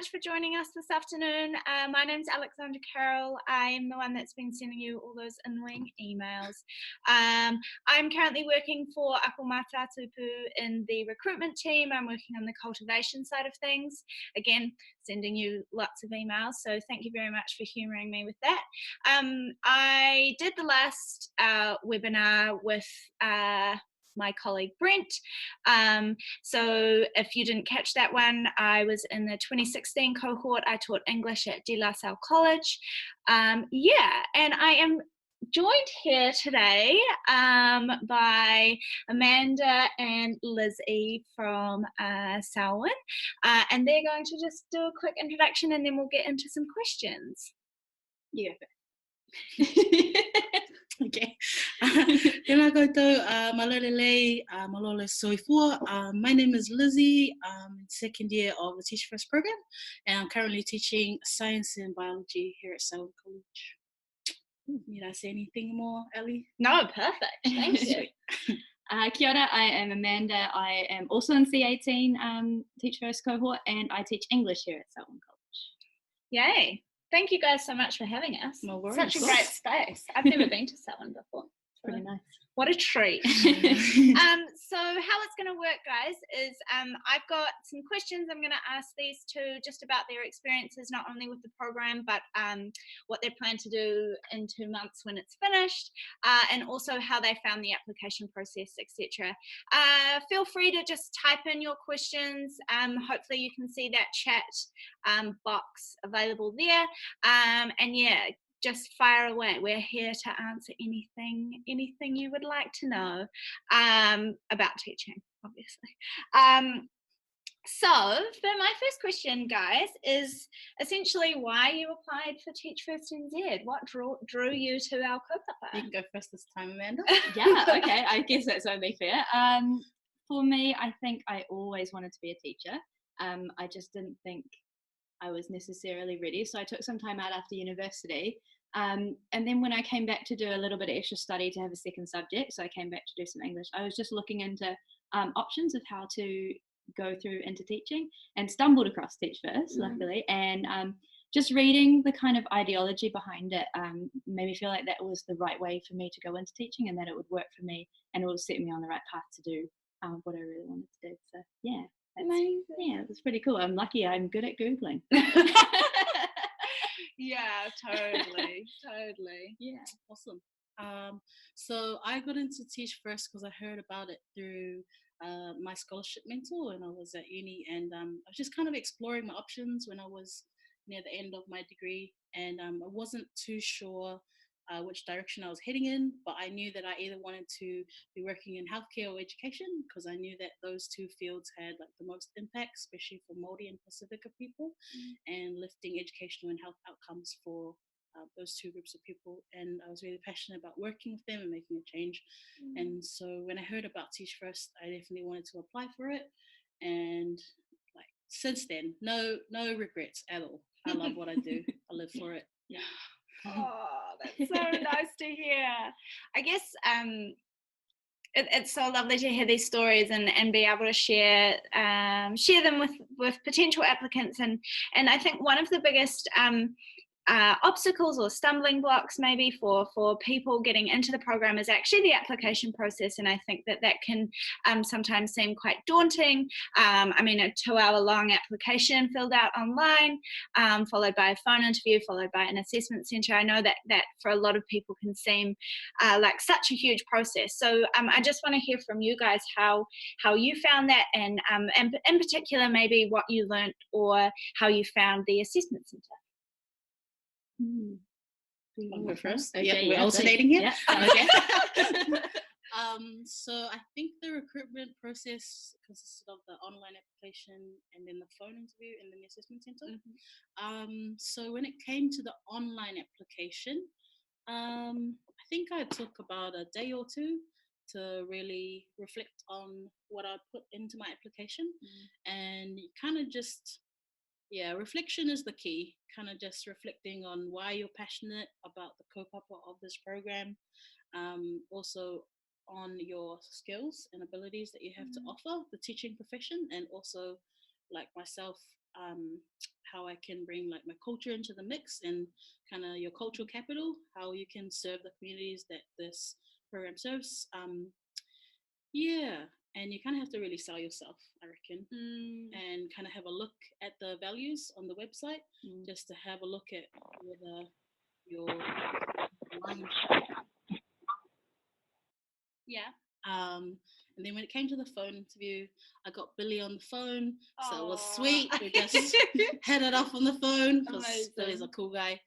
much for joining us this afternoon. My name's Alexandra Carroll. I'm the one that's been sending you all those in-wing emails. I'm currently working for Akomata Tupu in the recruitment team. I'm working on the cultivation side of things. Again, sending you lots of emails, so thank you very much for humouring me with that. I did the last webinar with my colleague Brent. So if you didn't catch that one, I was in the 2016 cohort. I taught English at De La Salle College. And I am joined here today by Amanda and Lizzie from Selwyn. And they're going to just do a quick introduction and then we'll get into some questions. Yeah. Okay. Tēnā koutou, malolele, malole soifua. My name is Lizzie. I'm in second year of the Teach First program, and I'm currently teaching science and biology here at Selwyn College. Need I say anything more, Ellie? No, perfect. Thank you. Kia ora, I am Amanda. I am also in C18 Teach First cohort, and I teach English here at Selwyn College. Yay. Thank you guys so much for having us. No worries. Such a great space. I've never been to Selwyn before. Pretty nice. What a treat. So how it's going to work, guys, is I've got some questions I'm going to ask these two just about their experiences, not only with the program, but what they plan to do in 2 months when it's finished, and also how they found the application process, etc. Feel free to just type in your questions. Hopefully you can see that chat box available there. And yeah, just fire away. We're here to answer anything you would like to know about teaching, obviously. So for my first question, guys, is essentially why you applied for Teach First NZ. What drew you to our kaupapa? You can go first this time, Amanda. Yeah, okay, I guess that's only fair. For me, I think I always wanted to be a teacher. I just didn't think I was necessarily ready, so I took some time out after university. And then when I came back to do a little bit of extra study to have a second subject, so I came back to do some English, I was just looking into options of how to go through into teaching and stumbled across Teach First, luckily, and just reading the kind of ideology behind it made me feel like that was the right way for me to go into teaching and that it would work for me and it would set me on the right path to do what I really wanted to do. So yeah, amazing. Yeah, it was pretty cool. I'm lucky I'm good at Googling. Yeah, totally. Yeah, awesome. So I got into Teach First because I heard about it through my scholarship mentor when I was at uni, and I was just kind of exploring my options when I was near the end of my degree, and I wasn't too sure which direction I was heading in, but I knew that I either wanted to be working in healthcare or education because I knew that those two fields had like the most impact, especially for Māori and Pacifica people, and lifting educational and health outcomes for those two groups of people. And I was really passionate about working with them and making a change. And so when I heard about Teach First, I definitely wanted to apply for it. And like since then, no regrets at all. I love what I do. I live for it. Yeah. Oh, that's so nice to hear. I guess it's so lovely to hear these stories and be able to share them with potential applicants. And I think one of the biggest obstacles or stumbling blocks maybe for people getting into the program is actually the application process, and I think that can sometimes seem quite daunting. I mean, a 2-hour-long application filled out online, followed by a phone interview, followed by an assessment centre. I know that for a lot of people can seem like such a huge process. So I just want to hear from you guys how you found that, and in particular maybe what you learnt or how you found the assessment centre. I'll go first. Okay, Yeah, we're alternating here. Yeah. Okay. So I think the recruitment process consisted of the online application and then the phone interview and then the assessment center. So when it came to the online application, I think I took about a day or two to really reflect on what I put into my application, and kind of just reflection is the key. Kind of just reflecting on why you're passionate about the kaupapa of this program, also on your skills and abilities that you have to offer the teaching profession, and also like myself, how I can bring like my culture into the mix and kind of your cultural capital, how you can serve the communities that this program serves. Yeah, and you kind of have to really sell yourself, I reckon, and kind of have a look at the values on the website, just to have a look at whether your line. Yeah. And then when it came to the phone interview, I got Billy on the phone, so it was sweet. We just had it off on the phone because Billy's a cool guy.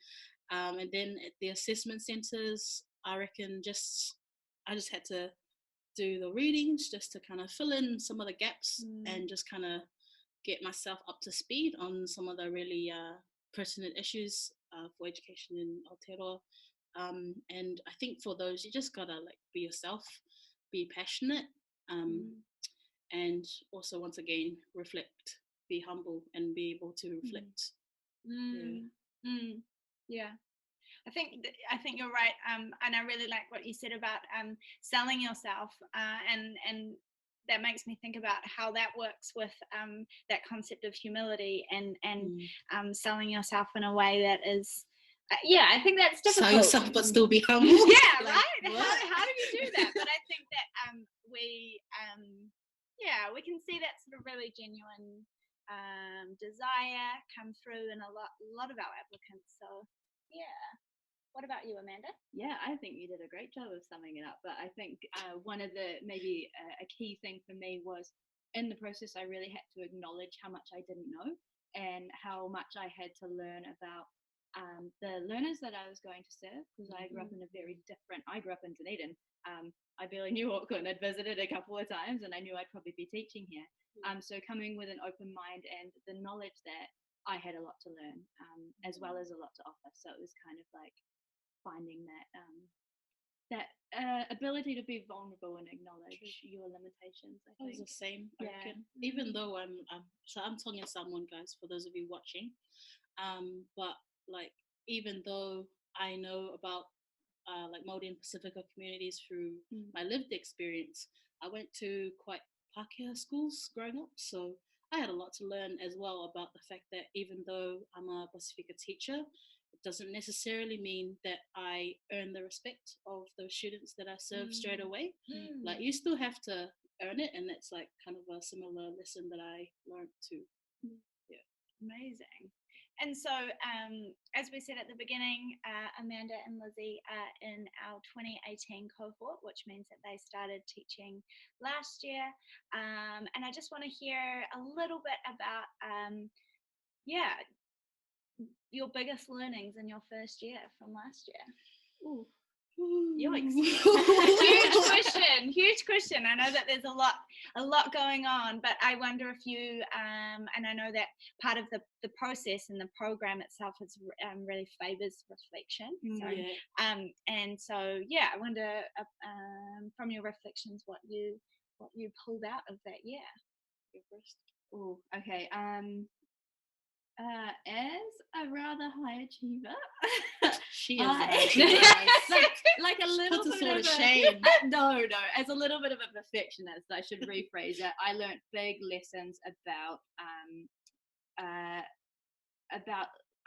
And then at the assessment centres, I reckon I just had to do the readings just to kind of fill in some of the gaps and just kind of get myself up to speed on some of the really pertinent issues for education in Aotearoa. And I think for those, you just gotta like be yourself, be passionate, and also once again reflect, be humble, and be able to reflect. Yeah. I think you're right, and I really like what you said about selling yourself, and that makes me think about how that works with that concept of humility and selling yourself in a way that is. Yeah, I think that's difficult. Sell yourself but still be humble. Yeah, like, right. How do you do that? But I think that we can see that sort of really genuine desire come through in a lot of our applicants. So yeah. What about you, Amanda? Yeah, I think you did a great job of summing it up. But I think one of the maybe a key thing for me was in the process, I really had to acknowledge how much I didn't know and how much I had to learn about the learners that I was going to serve, because I grew up in I grew up in Dunedin. I barely knew Auckland. I'd visited a couple of times and I knew I'd probably be teaching here. So coming with an open mind and the knowledge that I had a lot to learn, as well as a lot to offer. So it was kind of like finding that ability to be vulnerable and acknowledge your limitations. I think it's the same. I reckon. Even though I'm talking to someone, guys, for those of you watching, but like even though I know about like Māori and Pacifica communities through my lived experience, I went to quite Pākehā schools growing up, so I had a lot to learn as well about the fact that even though I'm a Pacifica teacher, it doesn't necessarily mean that I earn the respect of those students that I serve straight away. Like you still have to earn it, and that's like kind of a similar lesson that I learned too. Yeah, amazing. And so, as we said at the beginning, Amanda and Lizzie are in our 2018 cohort, which means that they started teaching last year. And I just want to hear a little bit about, your biggest learnings in your first year from last year. Ooh. Yikes. huge question. I know that there's a lot going on, but I wonder if you and I know that part of the process and the program itself is really favors reflection. And so I wonder from your reflections what you pulled out of that year. Go first. Oh, okay. As a rather high achiever, she is a high achiever. like a little bit sort of shame. No, as a little bit of a perfectionist, I should rephrase it. I learned big lessons about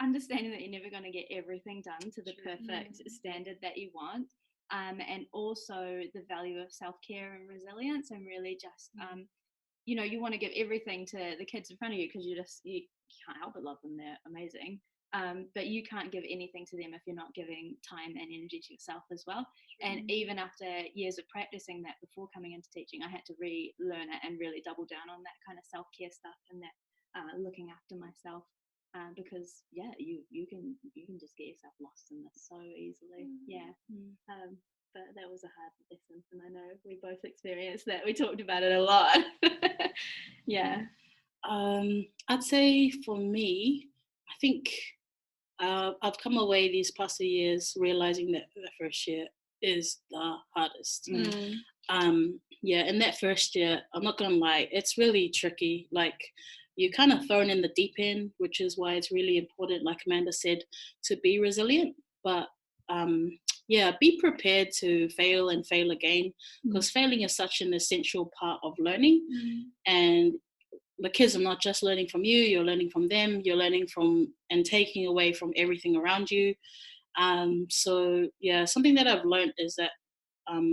understanding that you're never going to get everything done to the perfect standard that you want, and also the value of self-care and resilience, and really just you want to give everything to the kids in front of you because you can't help but love them. They're amazing. But you can't give anything to them if you're not giving time and energy to yourself as well. And even after years of practicing that before coming into teaching, I had to relearn it and really double down on that kind of self-care stuff and that looking after myself, because you can just get yourself lost in this so easily. But that was a hard lesson, and I know we both experienced that. We talked about it a lot. I'd say for me, I think I've come away these past few years realizing that the first year is the hardest. In that first year, I'm not gonna lie, it's really tricky. Like you're kind of thrown in the deep end, which is why it's really important, like Amanda said, to be resilient. But be prepared to fail and fail again, because failing is such an essential part of learning. And the kids are not just learning from you, you're learning from them, you're learning from and taking away from everything around you. So yeah, something that I've learned is that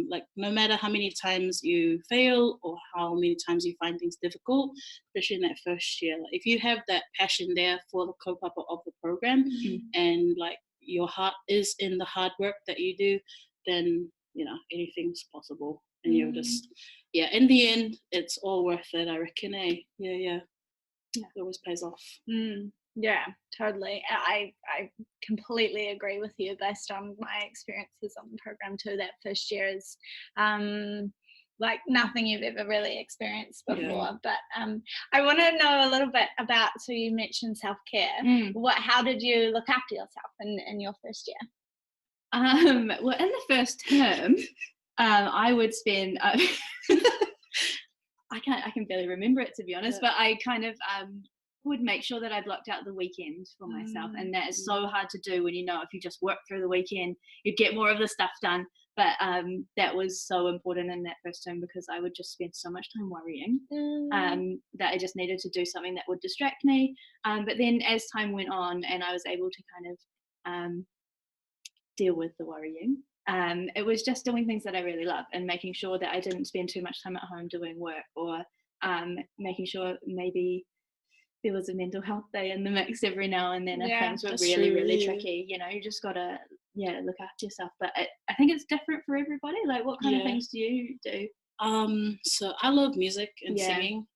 like no matter how many times you fail or how many times you find things difficult, especially in that first year, like, if you have that passion there for the kaupapa of the program, and like your heart is in the hard work that you do, then anything's possible, and you'll just in the end it's all worth it, I reckon. Yeah, it always pays off. Yeah, totally. I completely agree with you based on my experiences on the program too. That first year is like nothing you've ever really experienced before. But I want to know a little bit about, so you mentioned self-care. How did you look after yourself in your first year? Well, in the first term, I would spend I can barely remember it, to be honest, but I kind of would make sure that I blocked out the weekend for myself, and that is so hard to do when if you just work through the weekend, you get more of the stuff done. But that was so important in that first term, because I would just spend so much time worrying that I just needed to do something that would distract me. But then as time went on and I was able to kind of deal with the worrying, it was just doing things that I really love and making sure that I didn't spend too much time at home doing work, or making sure maybe there was a mental health day in the mix every now and then if things were really tricky. You just gotta look after yourself. But I think it's different for everybody. Like, what kind of things do you do? So I love music and singing,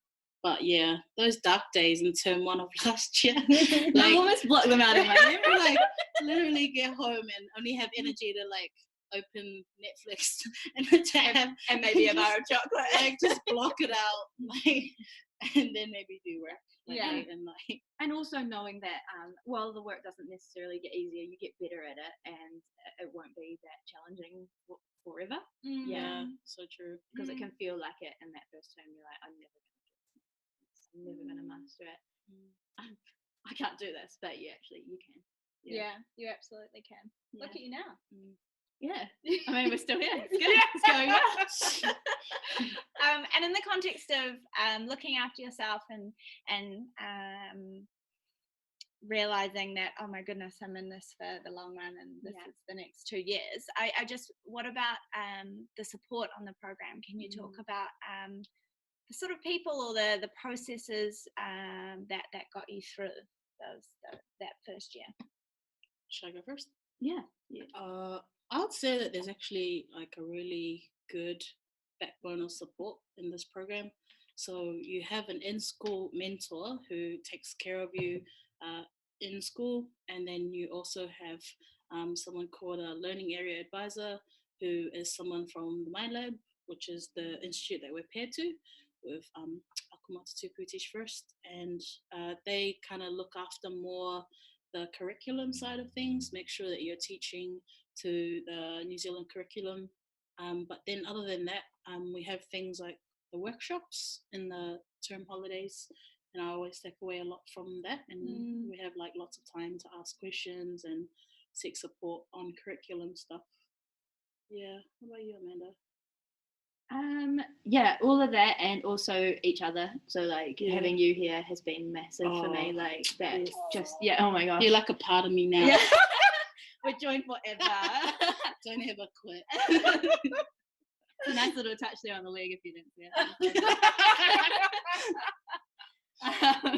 but those dark days in term 1 of last year, I almost blocked them out of my memory. Like literally get home and only have energy to like open Netflix and maybe a bar of chocolate. Like just block it out, like, and then maybe do work. And also knowing that while the work doesn't necessarily get easier, you get better at it, and it won't be that challenging forever. So true. Because it can feel like it in that first term. You're like, I'm never gonna master it. I can't do this, but you can. Yeah, you absolutely can. Look at you now. Yeah, I mean, we're still here. It's good. It's going well. And in the context of looking after yourself and realizing that, oh my goodness, I'm in this for the long run, and this is the next 2 years. I just, what about the support on the program? Can you talk about the sort of people or the processes that got you through that first year? Should I go first? Yeah. I would say that there's actually like a really good backbone of support in this program. So you have an in-school mentor who takes care of you in school, and then you also have someone called a learning area advisor, who is someone from the Mind Lab, which is the institute that we're paired to with Akumata Tupu Teach First, and they kind of look after more the curriculum side of things, make sure that you're teaching to the New Zealand curriculum. But then other than that, we have things like the workshops in the term holidays, and I always take away a lot from that, and we have like lots of time to ask questions and seek support on curriculum stuff. Yeah. What about you, Amanda? All of that, and also each other. So like having you here has been massive for me. Like that, oh my gosh, you're like a part of me now. Yeah. We're joined forever. Don't ever quit. It's a nice little touch there on the leg if you didn't see it.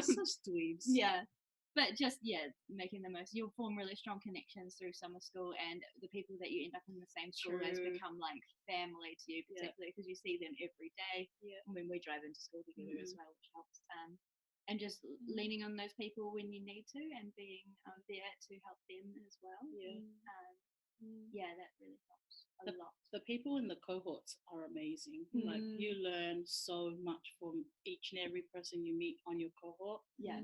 Such dweebs. Yeah. But just, making the most. You'll form really strong connections through summer school, and the people that you end up in the same school as become like family to you, particularly because you see them every day. When we drive into school together as well, which helps. And just leaning on those people when you need to, and being there to help them as well. That really helps a lot. The people in the cohorts are amazing. Like, you learn so much from each and every person you meet on your cohort. I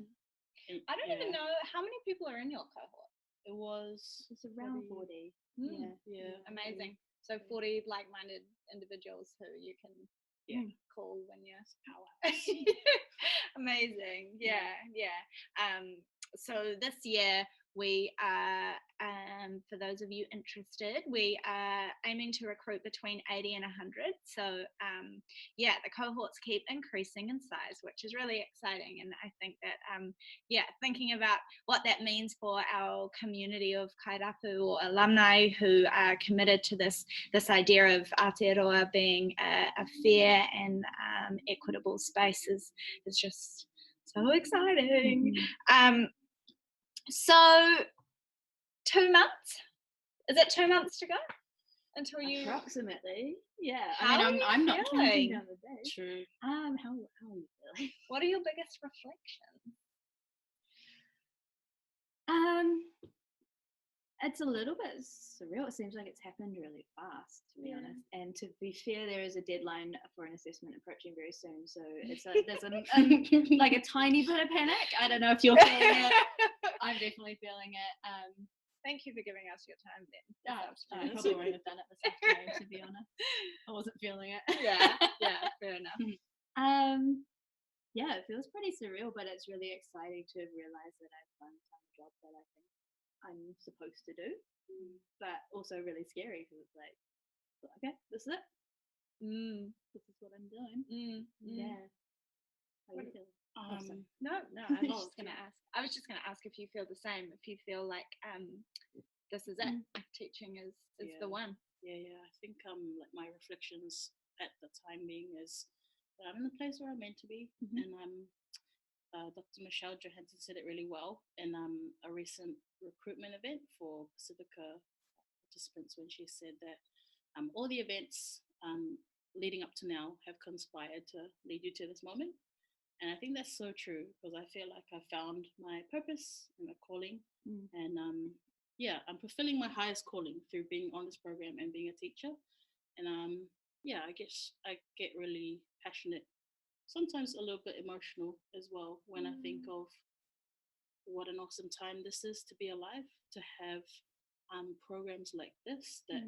don't even know how many people are in your cohort. It's around 40. Amazing. So 40 like-minded individuals who you can call when you're amazing. So this year we are for those of you interested. We are aiming to recruit between 80 and 100. So yeah, the cohorts keep increasing in size, which is really exciting. And I think that, yeah, thinking about what that means for our community of kairapu or alumni who are committed to this idea of Aotearoa being a fair and equitable space is just so exciting. So 2 months? Is it 2 months to go until you? Approximately, yeah. How I are mean, you I'm not counting feeling? down the days. True. How are you feeling? What are your biggest reflections? It's a little bit surreal. It seems like it's happened really fast, to be honest. And to be fair, there is a deadline for an assessment approaching very soon, so it's there's like a tiny bit of panic. I don't know if you're feeling it. I'm definitely feeling it. Thank you for giving us your time, then. I probably wouldn't have done it this afternoon, to be honest. I wasn't feeling it. Yeah, fair enough. Yeah, it feels pretty surreal, but it's really exciting to realize that I've done some job that I think I'm supposed to do, but also really scary because it's like, okay, this is it. This is what I'm doing. Yeah. How are you feeling? No, I was just gonna ask. I was just gonna ask if you feel the same. If you feel like this is it. Teaching is the one. Yeah. I think like my reflections at the time being is that I'm in the place where I'm meant to be, and Dr. Michelle Johansson said it really well in a recent recruitment event for Pacifica participants when she said that all the events leading up to now have conspired to lead you to this moment. And I think that's so true because I feel like I found my purpose and my calling. And yeah, I'm fulfilling my highest calling through being on this program and being a teacher. And yeah, I guess I get really passionate, sometimes a little bit emotional as well when I think of what an awesome time this is to be alive, to have programs like this that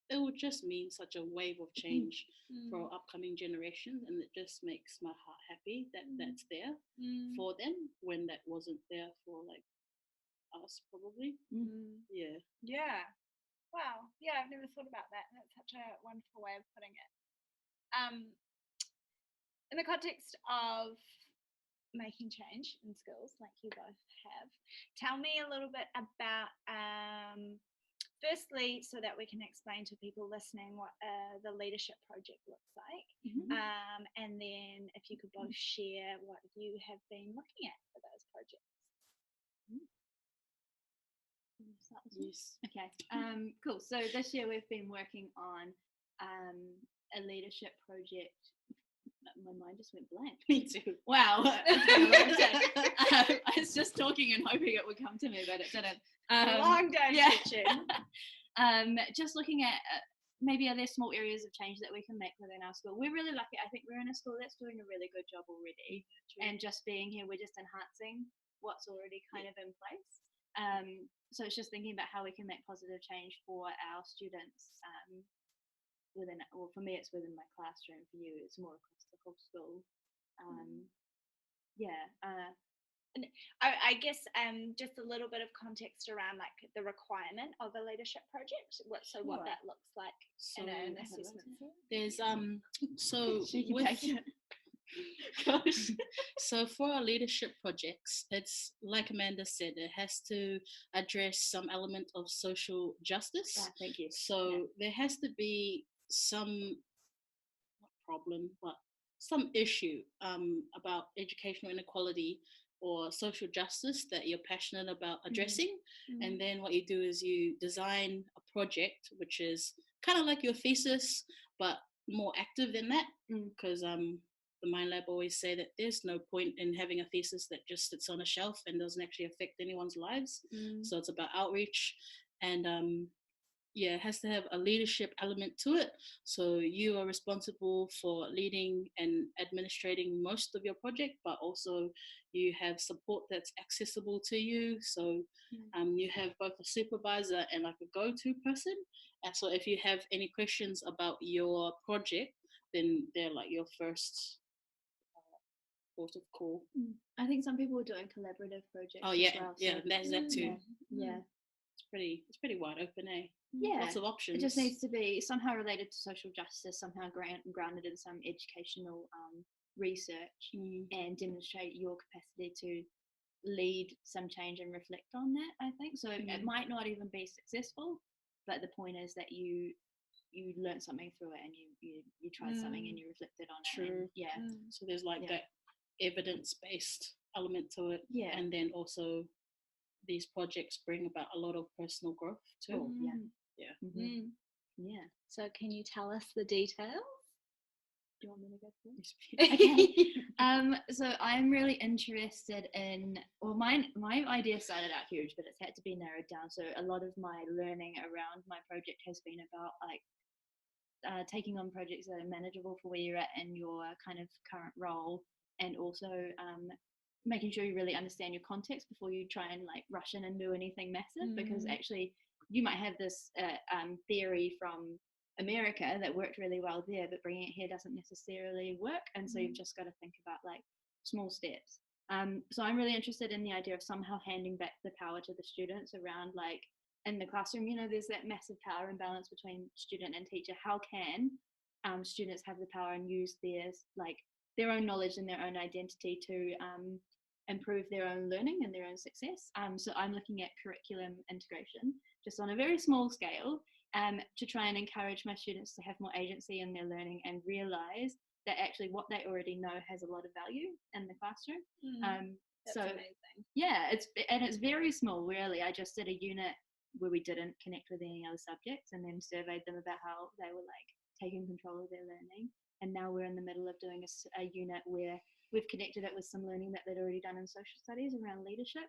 it would just mean such a wave of change for upcoming generations, and it just makes my heart happy that that's there for them when that wasn't there for like us probably. Yeah. Wow. Yeah, I've never thought about that. That's such a wonderful way of putting it. In the context of making change in schools like you both have, tell me a little bit about firstly, so that we can explain to people listening what the leadership project looks like, and then if you could both share what you have been looking at for those projects. Yes. Okay. Cool. So this year we've been working on a leadership project. My mind just went blank. Me too. Wow. I was just talking and hoping it would come to me, but it didn't. Long day teaching. Just looking at maybe are there small areas of change that we can make within our school. We're really lucky. I think we're in a school that's doing a really good job already. And just being here, we're just enhancing what's already kind of in place. So it's just thinking about how we can make positive change for our students within, well, for me, it's within my classroom. For you, it's more across the whole school. And I guess just a little bit of context around like the requirement of a leadership project. What that looks like in an assessment. There's so Gosh. So for our leadership projects, it's like Amanda said, it has to address some element of social justice. Thank you. So there has to be some not problem, but some issue about educational inequality or social justice that you're passionate about addressing. And then what you do is you design a project which is kind of like your thesis, but more active than that, because the Mind Lab always say that there's no point in having a thesis that just sits on a shelf and doesn't actually affect anyone's lives. So it's about outreach, and it has to have a leadership element to it. So you are responsible for leading and administrating most of your project, but also you have support that's accessible to you. So you have both a supervisor and like a go-to person. And so if you have any questions about your project, then they're like your first port of call. I think some people are doing collaborative projects. Oh yeah, as well, yeah, so that's that too. Yeah. it's pretty wide open, eh? Yeah, Lots of options. it just needs to be somehow related to social justice, somehow grounded in some educational research, and demonstrate your capacity to lead some change and reflect on that, I think. So it might not even be successful, but the point is that you learn something through it, and you tried something and you reflected on it. True. And, yeah. So there's like that evidence-based element to it. Yeah. And then also these projects bring about a lot of personal growth too. Yeah. So can you tell us the details? Do you want me to go first? Okay. So I'm really interested in, well, my idea started out huge, but it's had to be narrowed down. So a lot of my learning around my project has been about like taking on projects that are manageable for where you're at in your kind of current role, and also making sure you really understand your context before you try and like rush in and do anything massive, because actually you might have this theory from America that worked really well there, but bringing it here doesn't necessarily work, and so you've just got to think about like small steps. So I'm really interested in the idea of somehow handing back the power to the students around, like, in the classroom, you know, there's that massive power imbalance between student and teacher. How can students have the power and use their own knowledge and their own identity to improve their own learning and their own success? So I'm looking at curriculum integration just on a very small scale, to try and encourage my students to have more agency in their learning and realize that actually what they already know has a lot of value in the classroom. That's so amazing. Yeah, it's very small, really. I just did a unit where we didn't connect with any other subjects, and then surveyed them about how they were like taking control of their learning. And now we're in the middle of doing a unit where we've connected it with some learning that they'd already done in social studies around leadership.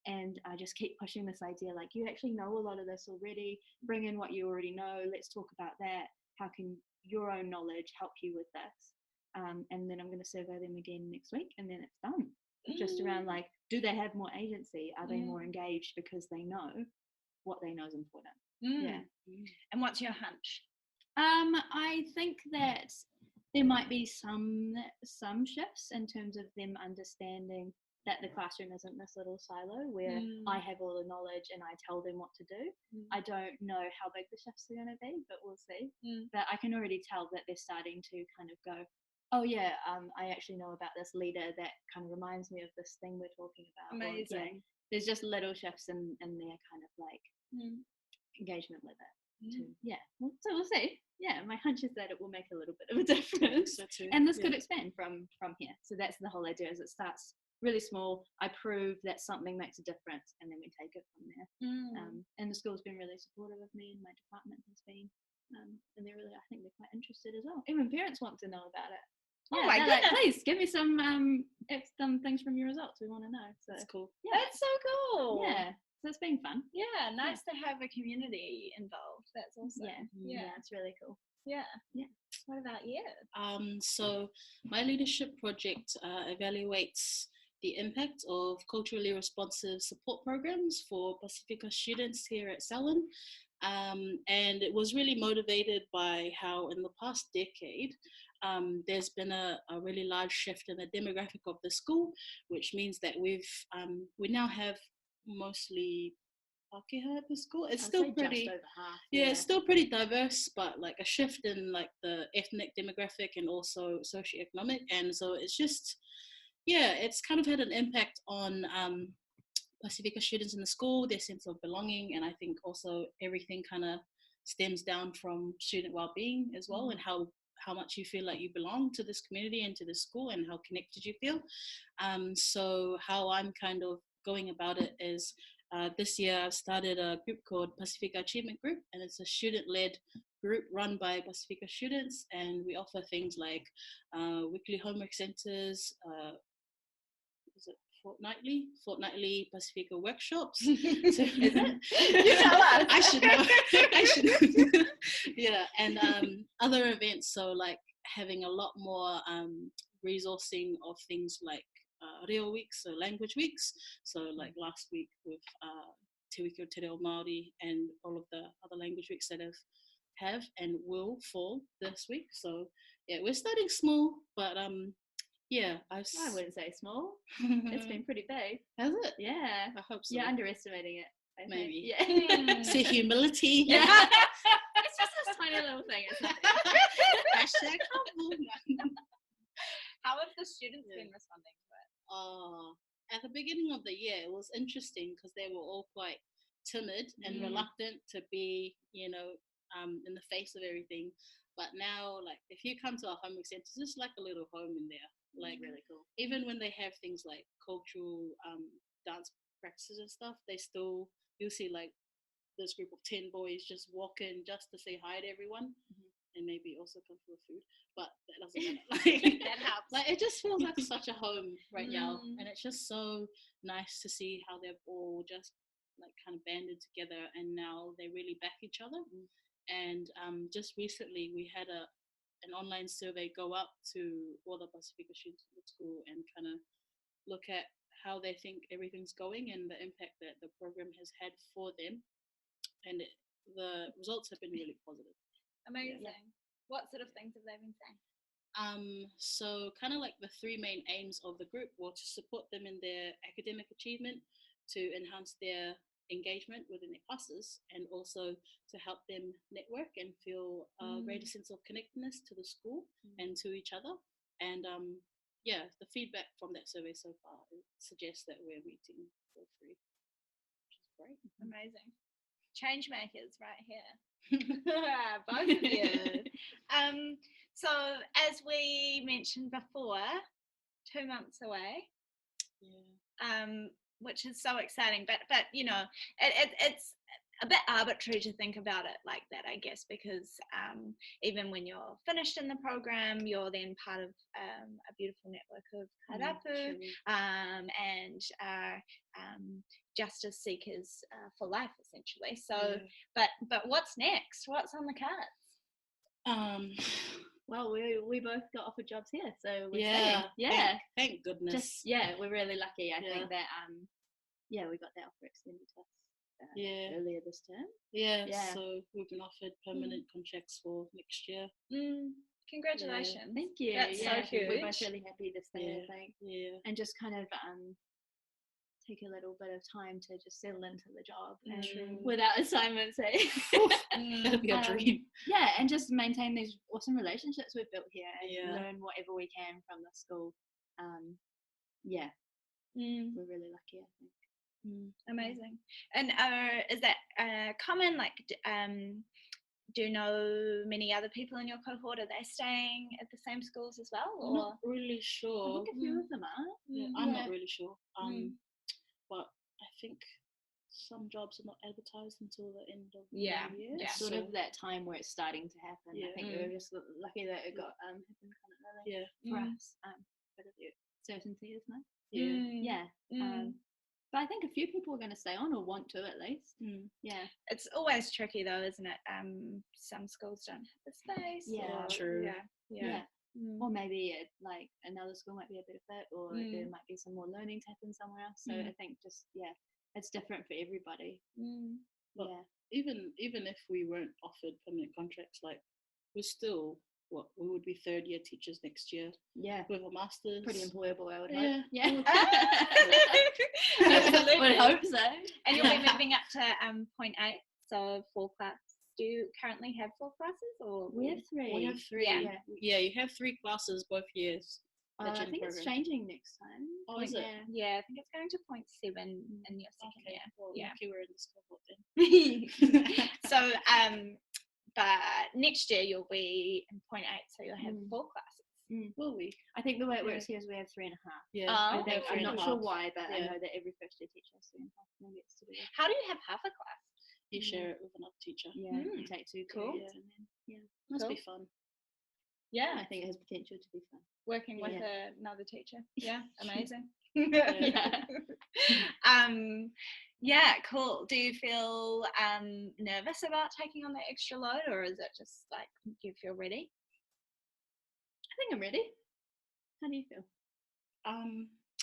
And I just keep pushing this idea, like, you actually know a lot of this already. Bring in what you already know. Let's talk about that. How can your own knowledge help you with this? And then I'm going to survey them again next week, and then it's done. Just around, like, do they have more agency? Are they more engaged because they know what they know is important? Yeah. And what's your hunch? I think that there might be some shifts in terms of them understanding that the classroom isn't this little silo where I have all the knowledge and I tell them what to do. I don't know how big the shifts are going to be, but we'll see. But I can already tell that they're starting to kind of go, oh yeah, I actually know about this leader that kind of reminds me of this thing we're talking about. Amazing. Or, yeah, there's just little shifts in their kind of like engagement with it. So we'll see. Yeah, my hunch is that it will make a little bit of a difference. So too. And this could expand from here. So that's the whole idea, is it starts really small. I prove that something makes a difference, and then we take it from there. And the school's been really supportive of me, and my department has been. And they're really, I think they're quite interested as well. Even parents want to know about it. Oh my goodness. Like, please give me some things from your results. We want to know. So that's cool. Yeah. That's so cool. Yeah. So it's been fun. Yeah, nice to have a community involved. That's awesome. Yeah, it's really cool. Yeah. What about you? So my leadership project evaluates the impact of culturally responsive support programs for Pacifica students here at Selwyn. And it was really motivated by how in the past decade, there's been a really large shift in the demographic of the school, which means that we now have mostly Pākehā at the school. It's still pretty, just over half. It's still pretty diverse, but like a shift in like the ethnic demographic and also socioeconomic. And so it's just, it's kind of had an impact on Pacifica students in the school, their sense of belonging, and I think also everything kind of stems down from student well-being as well, and how much you feel like you belong to this community and to this school, and how connected you feel. So how I'm kind of going about it is, this year I've started a group called Pacifica Achievement Group, and it's a student-led group run by Pacifica students, and we offer things like weekly homework centers, fortnightly Pacifica workshops. So, is it? You tell us. I should know. Yeah, and other events. So like having a lot more resourcing of things like reo weeks, so language weeks. So like last week with Te Wiki o Te Reo Māori and all of the other language weeks that have and will fall this week. So yeah, we're starting small, but I wouldn't say small. It's been pretty big. Has it? Yeah. I hope so. You're underestimating it. I think. Maybe. Yeah. See, humility. Yeah. It's just this tiny little thing. It's nothing. Hashtag humble. How have the students Yeah. been responding to it? At the beginning of the year, it was interesting because they were all quite timid and reluctant to be, in the face of everything. But now, like, if you come to our homework center, it's just like a little home in there. Like, really cool. even when they have things like cultural dance practices and stuff, you'll see like this group of 10 boys just walk in just to say hi to everyone. And maybe also come for food, but that doesn't matter. That helps. Like, it just feels like such a home right now, and it's just so nice to see how they've all just like kind of banded together, and now they really back each other. And just recently, we had an online survey go up to all the Pacifica students at the school and kind of look at how they think everything's going and the impact that the program has had for them, and the results have been really positive. Amazing. What sort of things have they been saying? So kind of like the three main aims of the group were to support them in their academic achievement, to enhance their engagement within their classes, and also to help them network and feel a greater sense of connectedness to the school and to each other. And the feedback from that survey so far suggests that we're meeting all three, which is great. Amazing. Change makers right here. Both of you. So as we mentioned before, 2 months away. Which is so exciting, but it's a bit arbitrary to think about it like that, I guess, because even when you're finished in the program, you're then part of a beautiful network of kairapu and justice seekers for life, essentially. So, but what's next? What's on the cards? Well, we both got offered jobs here, so we're Thank goodness. We're really lucky. I think that we got that offer extended to us earlier this term. So we've been offered permanent contracts for next year. Congratulations. Thank you. That's so huge. We're both really happy to stay, I think. And just kind of take a little bit of time to just settle into the job without assignments. That'd be a dream. And just maintain these awesome relationships we've built here and learn whatever we can from the school. We're really lucky, I think. Amazing. And is that common? Like, do you know many other people in your cohort? Are they staying at the same schools as well? Or? I'm not really sure. I think a few of them are. I'm not really sure. But I think some jobs are not advertised until the end of the year. Sort of that time where it's starting to happen. I think we were just lucky that it got happened kind of early for us. But the certainty is nice. But I think a few people are going to stay on, or want to at least. It's always tricky though, isn't it? Some schools don't have the space. True. Or maybe like another school might be a better fit, or there might be some more learning to happen somewhere else. So I think just it's different for everybody. But even if we weren't offered permanent contracts, like we're still we would be third year teachers next year. With a master's. Pretty employable, I would hope. Absolutely. Would hope so. And you'll be moving up to 0.8, so 4 class. Do you currently have 4 classes, or we have 3? We have 3. You have 3 classes both years. I think it's changing next time. Oh, is it? Yeah, I think it's going to 0.7 in your second year. Well, we're in this cohort then. So, but next year you'll be in 0.8, so you'll have 4 classes. Will we? I think the way it works here is we have 3.5. I'm not sure why, but I know that every first year teacher has 3.5. Maybe it's to do with. How do you have half a class? You share it with another teacher. You take 2 periods and then must be fun. I think it has potential to be fun. Working with another teacher. Amazing. Cool. Do you feel nervous about taking on that extra load, or is it just like, do you feel ready? I think I'm ready. How do you feel?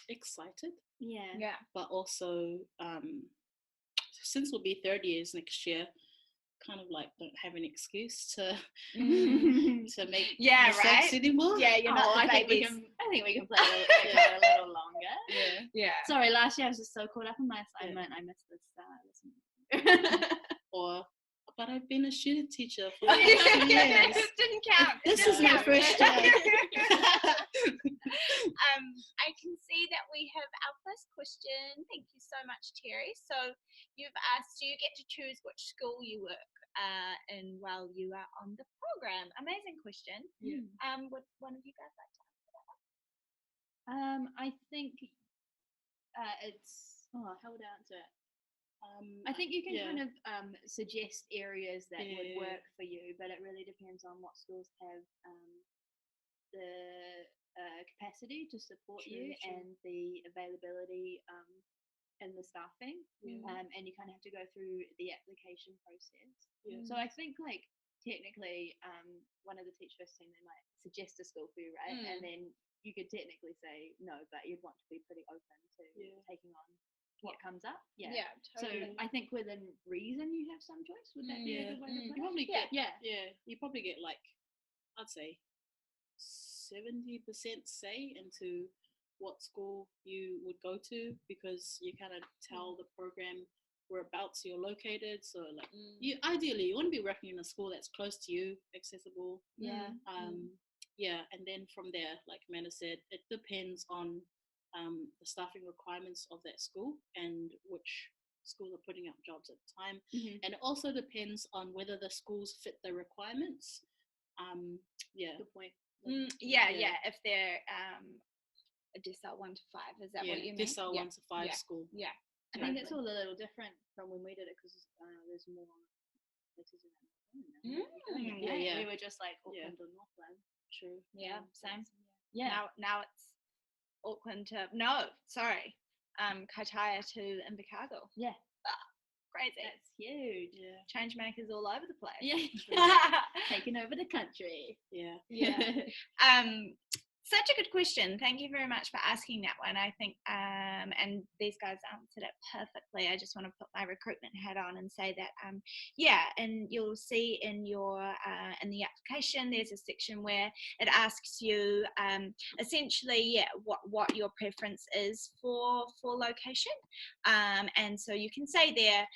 Excited. Yeah. But also, since we'll be third years next year, kind of like don't have an excuse to Mm. to make Yeah, mistakes right. anymore. Yeah, you're not the I think babies. I think we can play a little longer. Yeah. Yeah. Sorry, last year I was just so caught up in my assignment. I missed this lesson. Or, but I've been a student teacher for Oh, 2 years. It didn't count. It This didn't is my count. first time. I can see that we have our first question. Thank you so much, Terry. So you've asked, do you get to choose which school you work in while you are on the program? Amazing question. Yeah. Would one of you guys like to answer that? I think it's. Oh, how would I answer it? I think you can yeah. kind of suggest areas that would Yeah. work for you, but it really depends on what schools have the capacity to support you True. and the availability and the staffing. Yeah. And you kind of have to go through the application process. Yeah. So I think like technically one of the Teach First team, they might suggest a school for you, right? And then you could technically say no, but you'd want to be pretty open to taking on what comes up. Yeah. Totally. So I think within reason you have some choice. Would that be a good way to You put it? probably get Yeah. you probably get like, I'd say 70% say into what school you would go to, because you kind of tell the program whereabouts you're located. So like you ideally you want to be working in a school that's close to you, accessible. Yeah. And then from there, like Amanda said, it depends on the staffing requirements of that school and which schools are putting up jobs at the time. And it also depends on whether the schools fit the requirements. Good point. If they're a decile 1 to 5, is that what you mean? Decile 1 to 5 school. Yeah. I think it's all a little different from when we did it because there's more places around. We were just like Auckland or Northland. True. Yeah, same. Yeah. Now it's Auckland to Kaitaia to Invercargill. Yeah. Crazy. That's huge. Yeah. Change makers all over the place. Yeah. Taking over the country. Yeah. Such a good question. Thank you very much for asking that one. I think, and these guys answered it perfectly. I just want to put my recruitment hat on and say that, and you'll see in your in the application, there's a section where it asks you essentially, what your preference is for location, and so you can say there.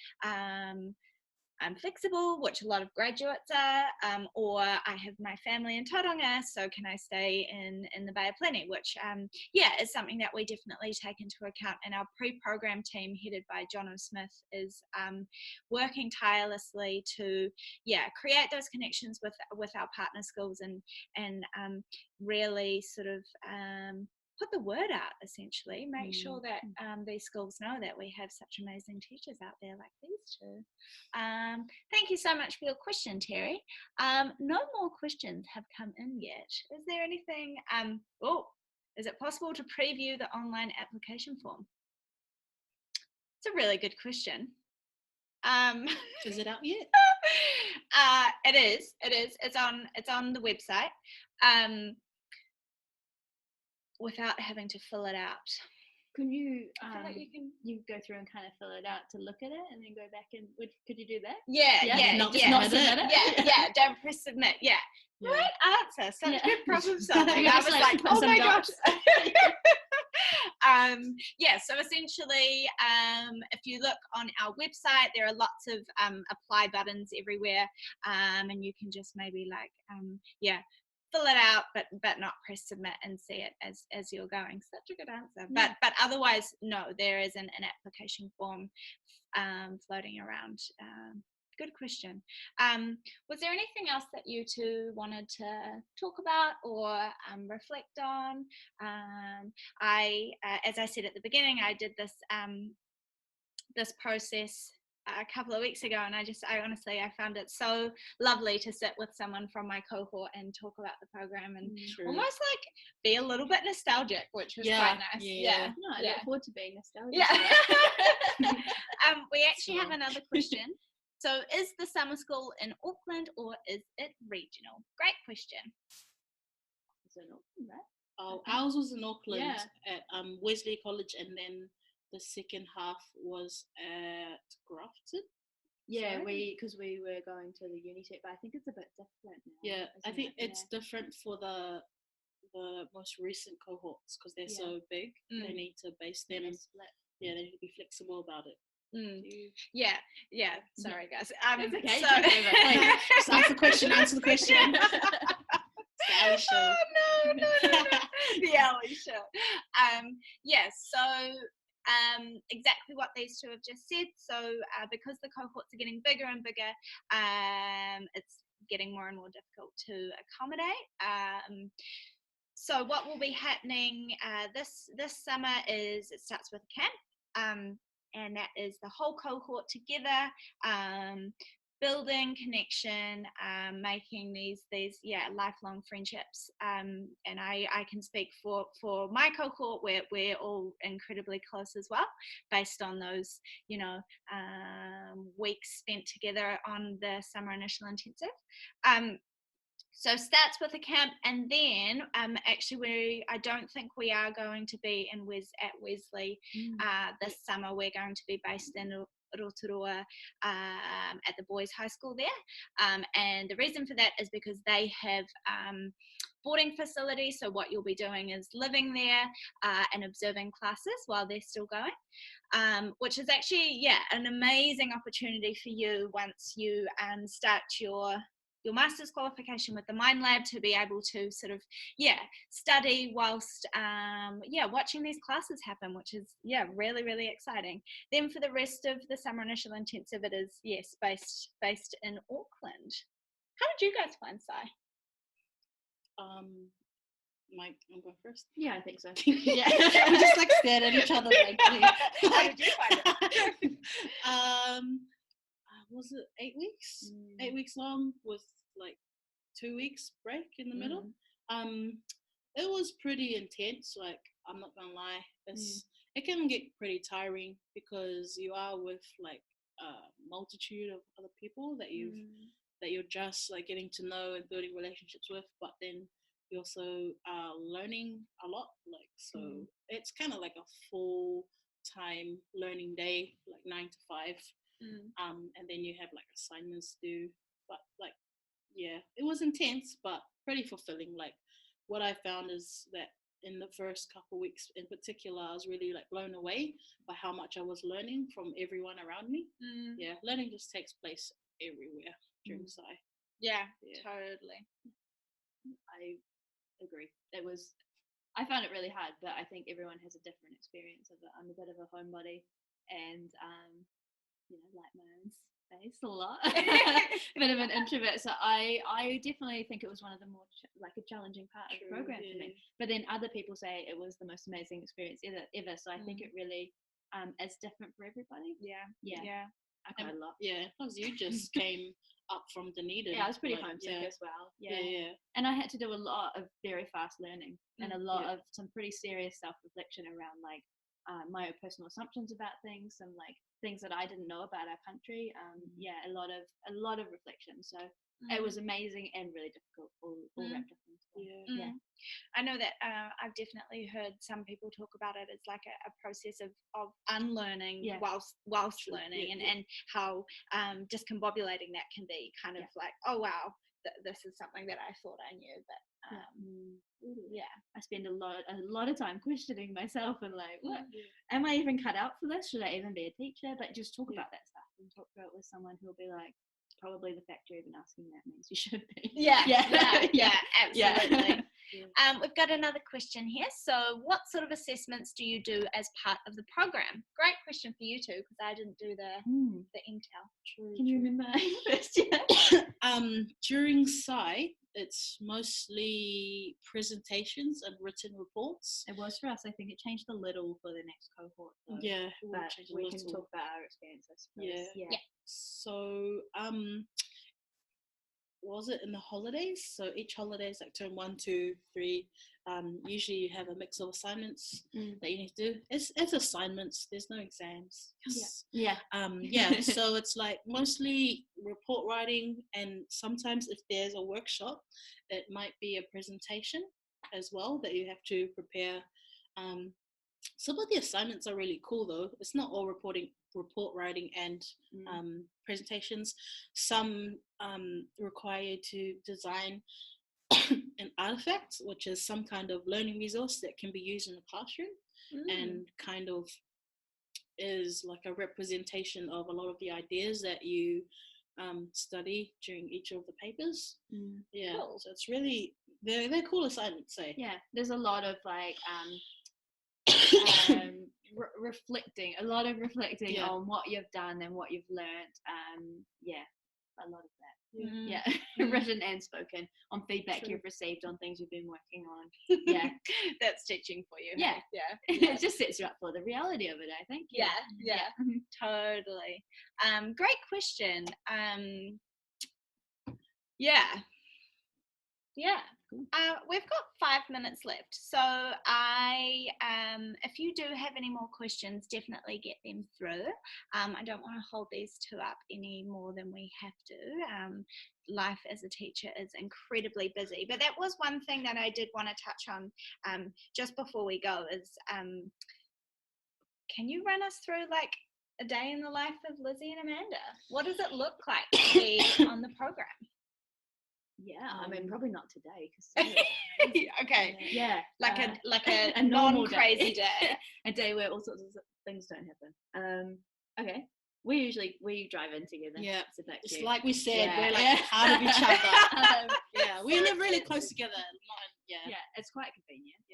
I'm flexible, which a lot of graduates are, or I have my family in Tauranga, so can I stay in the Bay of Plenty, which, is something that we definitely take into account. And our pre-program team, headed by Jono Smith, is working tirelessly to, create those connections with our partner schools and really sort of put the word out, essentially. Make sure that these schools know that we have such amazing teachers out there like these two. Thank you so much for your question, Terry. No more questions have come in yet. Is there anything, is it possible to preview the online application form? It's a really good question. Is it out yet? It is. It's on the website. Without having to fill it out. Can you I feel like you go through and kind of fill it out to look at it and then go back and could you do that? Not submit it. Don't press submit. Right answer. Such good problem solving. I was like, oh my gosh. So essentially, if you look on our website, there are lots of apply buttons everywhere, and you can just maybe fill it out, but not press submit and see it as you're going. Such a good answer. But otherwise, no, there isn't an application form floating around. Good question. Was there anything else that you two wanted to talk about or reflect on? I, as I said at the beginning, I did this process a couple of weeks ago, and I honestly found it so lovely to sit with someone from my cohort and talk about the program and almost like be a little bit nostalgic, which was quite nice. No, I look forward to being nostalgic. We actually have another question. So, is the summer school in Auckland or is it regional? Great question. Is it Auckland, right? Oh, ours was in Auckland at Wesley College, and then the second half was at Grafton. Yeah, Sorry? because we were going to the uni tech, but I think it's a bit different now. Yeah, I isn't think it? it's different for the most recent cohorts because they're so big. They need to base them. Split. Yeah, they need to be flexible about it. Yeah. Sorry, guys. It's okay. So Take over. Hey, just answer the question. Answer the question. It's the Ali show. no. The Ali show. So exactly what these two have just said. So because the cohorts are getting bigger and bigger, it's getting more and more difficult to accommodate. So what will be happening this summer is it starts with a camp, and that is the whole cohort together, building connection, making these lifelong friendships. And I can speak for my cohort. We're all incredibly close as well, based on those weeks spent together on the summer initial intensive. So starts with a camp, and then actually I don't think we are going to be at Wesley this summer. We're going to be based in Rotorua at the boys' high school there, and the reason for that is because they have boarding facilities. So what you'll be doing is living there and observing classes while they're still going, which is actually an amazing opportunity for you once you start your master's qualification with the Mind Lab to be able to sort of study whilst watching these classes happen, which is really, really exciting. Then for the rest of the summer initial intensive, it is based in Auckland. How did you guys find Sai? Mike, I'm going first. Yeah, I think so. Yeah, we just like stared at each other like. How did you find it? Was it 8 weeks? 8 weeks long with like 2 weeks break in the middle. It was pretty intense. Like, I'm not gonna lie, it can get pretty tiring because you are with like a multitude of other people that you're just like getting to know and building relationships with, but then you also are learning a lot. Like, so it's kind of like a full time learning day, like 9 to 5. And then you have like assignments to do, but like it was intense but pretty fulfilling. Like, what I found is that in the first couple weeks in particular, I was really like blown away by how much I was learning from everyone around me. Learning just takes place everywhere during Sci. Totally. I agree. I found it really hard, but I think everyone has a different experience of it. I'm a bit of a homebody, and like my own space a lot. Bit of an introvert, so I definitely think it was one of the more like a challenging part of the program for me. But then other people say it was the most amazing experience ever. So I think it really is different for everybody. I cried a lot. Because you just came up from Dunedin. I was pretty homesick as well. And I had to do a lot of very fast learning and a lot of some pretty serious self-reflection around like my own personal assumptions about things and like things that I didn't know about our country. A lot of reflection. So it was amazing and really difficult, all wrapped up into it. I know that I've definitely heard some people talk about it as like a process of unlearning whilst learning, and how discombobulating that can be. Kind of like, oh wow, this is something that I thought I knew, but I spend a lot of time questioning myself and like, what am I even cut out for this? Should I even be a teacher? But just talk about that stuff and talk about it with someone who will be like, probably the fact you're even asking that means you should be. Absolutely. We've got another question here. So what sort of assessments do you do as part of the program? Great question for you two, because I didn't do the intel. Can you remember first year? During Sci, it's mostly presentations and written reports. It was for us. I think it changed a little for the next cohort, though. But we can talk about our experience, I suppose. So was it in the holidays? So each holiday is like term 1, 2, 3. Usually you have a mix of assignments that you need to do. It's assignments. There's no exams. Yes. So it's like mostly report writing, and sometimes if there's a workshop, it might be a presentation as well that you have to prepare some of the assignments are really cool though. It's not all report writing and presentations. Some require you to design an artifact, which is some kind of learning resource that can be used in the classroom and kind of is like a representation of a lot of the ideas that you study during each of the papers. Yeah, cool. So it's really they're cool assignments. Yeah, there's a lot of like reflecting on what you've done and what you've learned. A lot of that. Written and spoken on feedback you've received on things you've been working on. That's teaching for you. It just sets you up for the reality of it, I think. Totally. Great question. We've got 5 minutes left, so if you do have any more questions, definitely get them through. I don't want to hold these two up any more than we have to. Life as a teacher is incredibly busy, but that was one thing that I did want to touch on just before we go is can you run us through like a day in the life of Lizzie and Amanda? What does it look like to be on the program? I mean, probably not today because okay. Like a normal non-crazy day. A day where all sorts of things don't happen. Okay, we drive in together. It's like we said, we're like part of each other. We live really close together. It's quite convenient.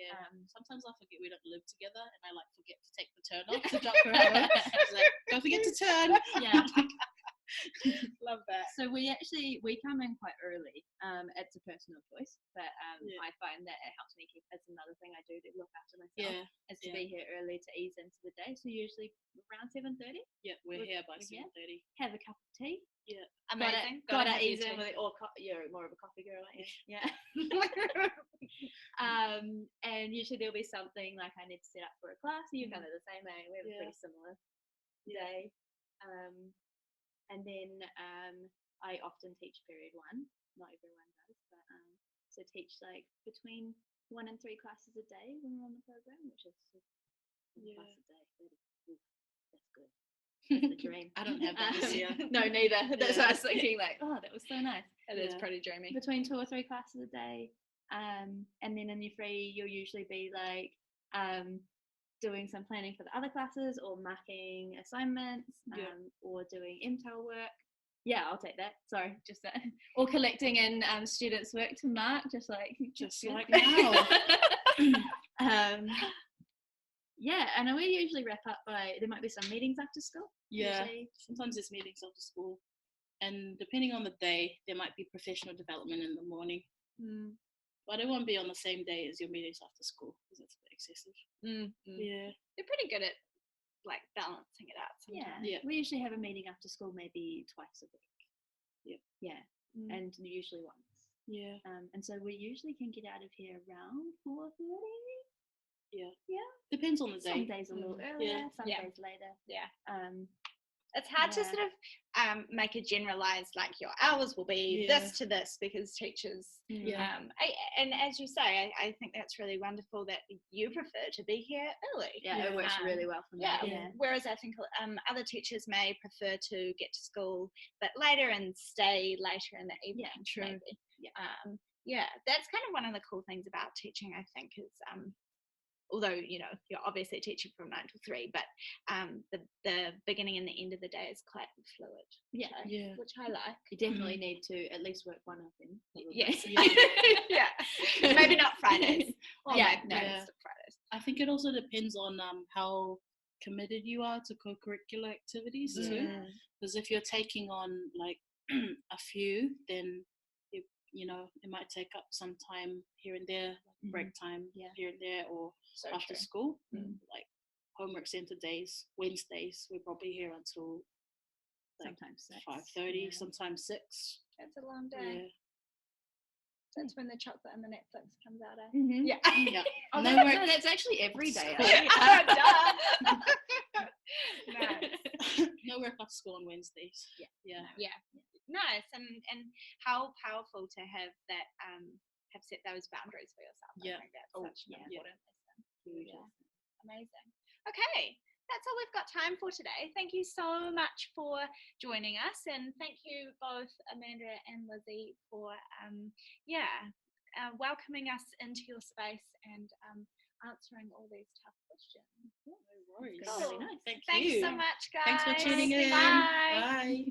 Sometimes I forget we don't live together, and I like forget to take the turn off to drop her home. Like, don't forget to turn. Love that. So we come in quite early. It's a personal choice, but I find that it helps me keep. It's another thing I do to look after myself. Is to be here early to ease into the day. So usually around 7:30. We're here by 7:30. Have a cup of tea. Amazing. Gotta ease in with it. Or you're more of a coffee girl, aren't you? And usually there'll be something like I need to set up for a class. You're kind of the same way. We have a pretty similar day. And then I often teach period 1. Not everyone does, but so teach like between 1 and 3 classes a day when we're on the program, which is 1 class a day. That's good. That's the dream. I don't have that this year. No, neither. That's what I was thinking. Like, that was so nice. It is pretty dreamy. Between 2 or 3 classes a day, and then in your free, you'll usually be like doing some planning for the other classes or marking assignments or doing MTEL work. I'll take that. Sorry, just that. Or collecting in students' work to mark, just like now. And we usually wrap up by, there might be some meetings after school. Usually. Sometimes there's meetings after school. And depending on the day, there might be professional development in the morning. But it won't be on the same day as your meetings after school because that's a bit excessive. They're pretty good at like balancing it out sometimes. We usually have a meeting after school maybe twice a week. And usually once. And so we usually can get out of here around 4:30. Depends on the day. Some days a little earlier, some days later. It's hard to sort of make a generalized like your hours will be this to this because teachers and as you say I think that's really wonderful that you prefer to be here early. It works really well for me. Whereas I think other teachers may prefer to get to school but later and stay later in the evening. Maybe. That's kind of one of the cool things about teaching, I think, is although you're obviously teaching from 9 to 3, but the beginning and the end of the day is quite fluid. Which I like. You definitely need to at least work one of them. Yes. Maybe not Fridays. Fridays. I think it also depends on how committed you are to co-curricular activities too. Because if you're taking on like a few, then it might take up some time here and there, like break time here and there, or after school. Like homework center days, Wednesdays, we're probably here until like sometimes 5:30, sometimes 6. That's a long day. That's when the chocolate and the Netflix comes out. That's actually every day. No work after school on Wednesdays. Nice. And how powerful to have that have set those boundaries for yourself. I think that's such an important lesson. Amazing. Okay, that's all we've got time for today. Thank you so much for joining us, and thank you both, Amanda and Lizzie, for welcoming us into your space and answering all these tough questions. No worries. Cool. Really nice. Thank Thanks you. so much, guys. Thanks for tuning in. Bye. Bye.